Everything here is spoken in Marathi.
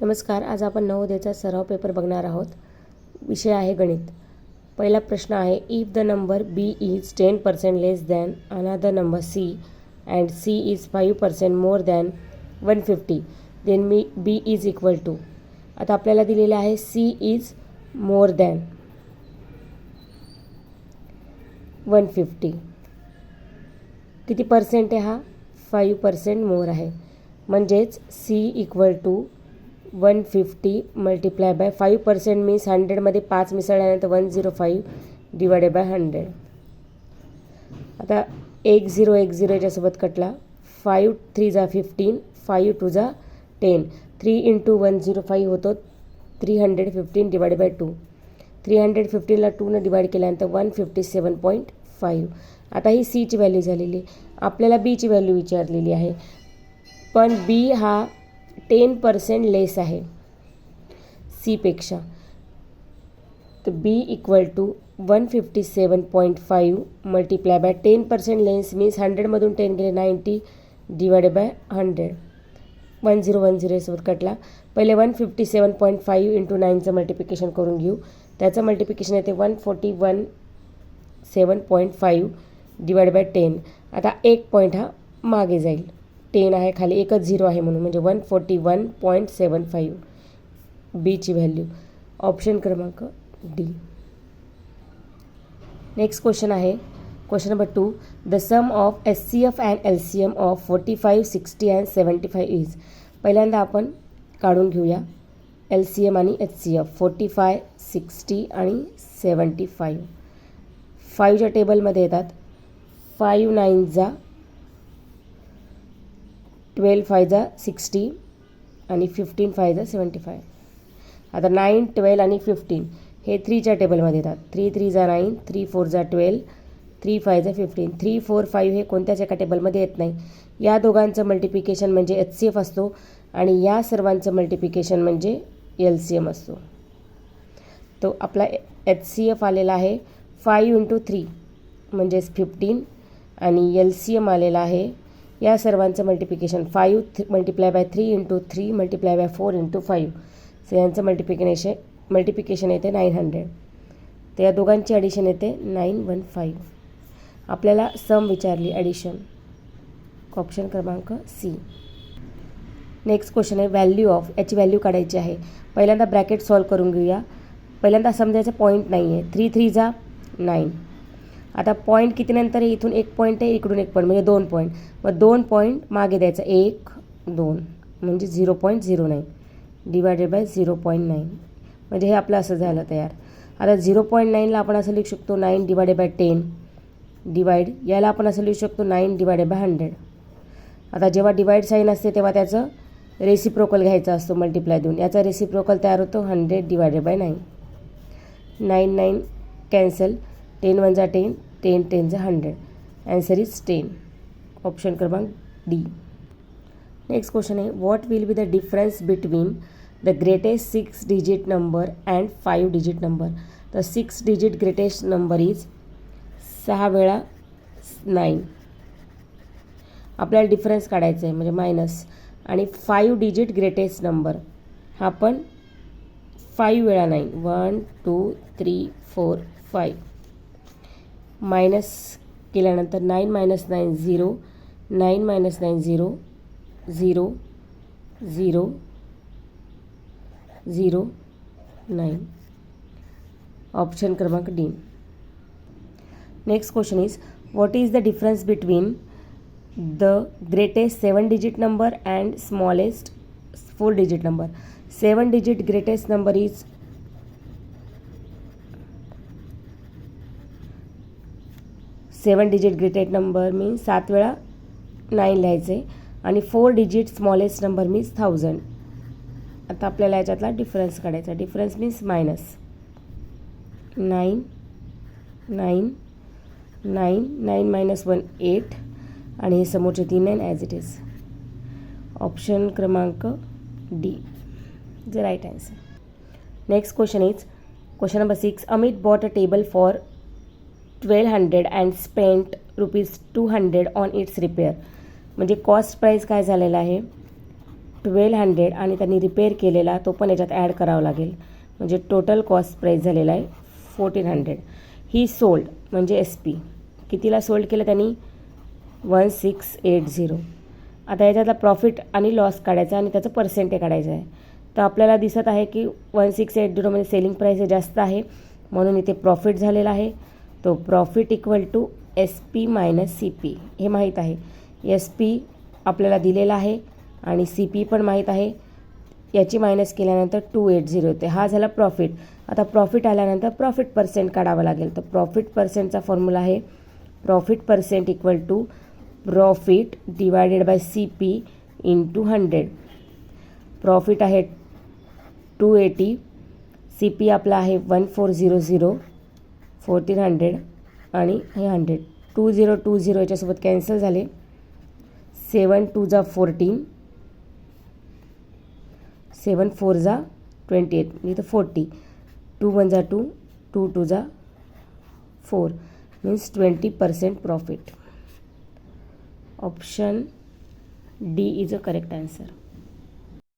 नमस्कार. आज आपण नवोदयचा सराव पेपर बघणार आहोत. विषय आहे गणित. पहिला प्रश्न आहे, if the number B is 10% less than another number C and C is 5% more than 150 then B is equal to. आता आपल्याला दिलेले आहे सी इज मोर दॅन 150. किती पर्सेंट आहे हा? 5% मोर आहे. म्हणजेच C equal to 150 multiply by 5% means 100मध्ये 5 मिसळल्यानंतर 105 डिवायडेड बाय 100. आता 1 0 1 0 याच्यासोबत कटला. 5 3 जा 15, 5 2 जा 10. 3 इंटू 105 होतो 315 डिवायडेड बाय 2. 315ला 2ने डिवाइड केल्यानंतर 157.5. आता ही सीची व्हॅल्यू झालेली. आपल्याला बीची व्हॅल्यू विचारलेली आहे, पण बी हा 10% लेस आहे सीपेक्षा. तर B equal to 157.5 multiply by 10% less means 100मधून 10 गेले 90 डिवायडेड बाय 100. 1010 सोबत कटला. पहिले 157.5 इंटू 9चं मल्टिप्लिकेशन करून घेऊ. त्याचं मल्टिप्लिकेशन येते 147.5 डिवायडेड बाय 10. आता एक पॉईंट हा मागे जाईल. 10 आहे खाली, एकच 0 आहे म्हणून, म्हणजे 141.75 बीची व्हॅल्यू. ऑप्शन क्रमांक डी. नेक्स्ट क्वेश्चन आहे question number 2. The sum of HCF and LCM of 45, 60 and 75 is. पहिल्यांदा आपण काढून घेऊया LCM आणि HCF. 45, 60 आणि 75. 5च्या टेबलमध्ये येतात. 5 9 जा 12 5 जा 60 आणि 15 5 जा 75. आता 9 12 आणि 15 हे 3च्या टेबलमध्ये येतात. 3 3 जा 9, 3 4 जा 12, 3 5 जा 15. 3 4 5 हे कोणत्याच एका टेबलमध्ये येत नाही. या दोघांचं मल्टिप्लिकेशन म्हणजे HCF असतो आणि या सर्वांचं मल्टिप्लिकेशन म्हणजे LCM असतो. तो आपला HCF आलेला आहे 5 इंटू 3 म्हणजेच 15 आणि LCM आलेला आहे या सर्वांचं multiplication 5 multiply by 3 into 3 multiply by 4 into 5. So यांचं मल्टिप्लिकेशन येते 900. तर या दोघांची ॲडिशन येते 915. आपल्याला सम विचारली, ॲडिशन. ऑप्शन क्रमांक सी. नेक्स्ट क्वेश्चन आहे व्हॅल्यू ऑफ. याची व्हॅल्यू काढायची आहे. पहिल्यांदा ब्रॅकेट सॉल्व करून घेऊया. पहिल्यांदा समजायचं पॉईंट नाही आहे. 3 3 जा 9. आता पॉईंट किती नंतर आहे? इथून एक पॉईंट आहे, इकडून एक पॉईंट, म्हणजे 2 पॉईंट. मग 2 पॉईंट मागे द्यायचं. 1 2 म्हणजे 0.09 डिवायडेड बाय 0.9 म्हणजे हे आपलं असं झालं तयार. आता 0.9ला आपण असं लिहू शकतो 9 डिवायडेड बाय 10 डिवाइड. याला आपण असं लिहू शकतो 9 डिवायडेड बाय 100. आता जेव्हा डिवाइड साईन असते तेव्हा त्याचं रेसिप्रोकल घ्यायचा असतो मल्टिप्लाय देऊन. याचा रेसिप्रोकल तयार होतो 100 डिवायडेड बाय 9. 9 9 कॅन्सल. 10 1 जा 10, 10 10 जा 100. Answer is 10. ऑप्शन क्रमांक डी. नेक्स्ट क्वेश्चन आहे what will be the difference between the greatest 6 digit number and 5 digit number. तर 6 डिजिट ग्रेटेस्ट नंबर इज 6 वेळा 9. आपल्याला डिफरन्स काढायचा आहे म्हणजे मायनस. आणि 5 डिजिट ग्रेटेस्ट नंबर हा पण 5 वेळा 9 1 2 3 4 5. मायनस केल्यानंतर 9 मायनस 9 0, 9 मायनस 9 0 0 0 0 9. ऑप्शन क्रमांक D. Next question is what is the difference between the greatest 7 digit number and smallest 4 digit number. 7 digit greatest number is 7 digit greatest number means 7 वेळा 9 लिहायचे आणि 4 डिजिट स्मॉलेस्ट नंबर मीन्स 1000. आता आपल्याला याच्यातला डिफरन्स काढायचा. डिफरन्स मीन्स मायनस 9 9 9 9 मायनस 1 8 आणि हे समोरचे 3 9 ॲज इट इज. ऑप्शन क्रमांक D the right answer. Next question is question number 6. Amit bought a table for 1200 and spent ₹200 on its repair. म्हणजे कॉस्ट प्राईस काय झालेलं आहे 1200 आणि त्यांनी रिपेअर केलेला तो पण याच्यात ॲड करावा लागेल. म्हणजे टोटल कॉस्ट प्राईस झालेला आहे 1400. ही सोल्ड म्हणजे एस पी कितीला सोल्ड केलं त्यांनी 1680. आता याच्यातला प्रॉफिट आणि लॉस काढायचा आणि त्याचं पर्सेंटेज काढायचं आहे. तर आपल्याला दिसत आहे की 1680मध्ये सेलिंग प्राईस जास्त आहे म्हणून इथे प्रॉफिट झालेला आहे. तो profit equal to S P minus C P हे माहीत आहे. एस पी आपल्याला दिलेला आहे आणि सी पी पण माहीत आहे. याची मायनस केल्यानंतर 280 होते. हा झाला प्रॉफिट. आता प्रॉफिट आल्यानंतर प्रॉफिट पर्सेंट काढावं लागेल. तर प्रॉफिट पर्सेंटचा फॉर्म्युला आहे profit percent equal to profit divided by C P into 100. प्रॉफिट आहे 280, सी पी आपला आहे 1400, 1400 आणि हे 100. 2020 याच्यासोबत कॅन्सल झाले. 7 2 जा 14, 7 4 जा 28 इथं 40, 2 1 जा 2, 2 2 जा 4 means 20% profit. Option D is a correct answer.